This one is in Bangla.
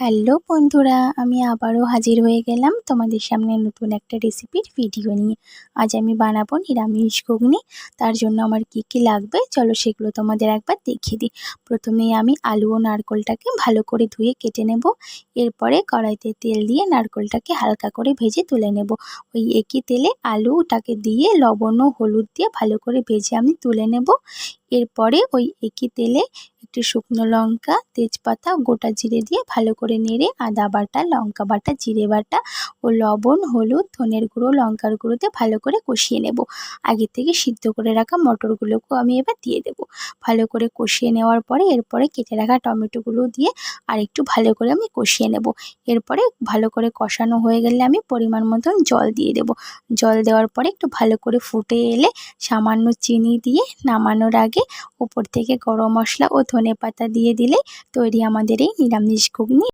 হ্যালো বন্ধুরা, আমি আবারও হাজির হয়ে গেলাম তোমাদের সামনে নতুন একটা রেসিপির ভিডিও নিয়ে। আজ আমি বানাবো নিরামিষ ঘুগনি। তার জন্য আমার কি কি লাগবে চলো সেগুলো তোমাদের একবার দেখিয়ে দিই। প্রথমেই আমি আলু ও নারকোলটাকে ভালো করে ধুয়ে কেটে নেব। এরপরে কড়াইতে তেল দিয়ে নারকোলটাকে হালকা করে ভেজে তুলে নেব। ওই একই তেলে আলুটাকে দিয়ে লবণ ও হলুদ দিয়ে ভালো করে ভেজে আমি তুলে নেব। এরপরে ওই একই তেলে একটু শুকনো লঙ্কা, তেজপাতা, গোটা জিরে দিয়ে ভালো করে নেড়ে আদা বাটা, লঙ্কা বাটা, জিরে বাটা ও লবণ, হলুদ, ধনের গুঁড়ো, লঙ্কার গুঁড়োতে ভালো করে কষিয়ে নেব। আগে থেকে সিদ্ধ করে রাখা মটরগুলোকেও আমি এবার দিয়ে দেব। ভালো করে কষিয়ে নেওয়ার পরে এরপরে কেটে রাখা টমেটোগুলো দিয়ে আর একটু ভালো করে আমি কষিয়ে নেব। এরপরে ভালো করে কষানো হয়ে গেলে আমি পরিমাণ মতন জল দিয়ে দেব। জল দেওয়ার পরে একটু ভালো করে ফুটে এলে সামান্য চিনি দিয়ে নামানোর আগে উপর থেকে গরম মশলা ও ধনেপাতা দিয়ে দিলে তৈরি আমাদের এই নিরামিষ ঘুগনি।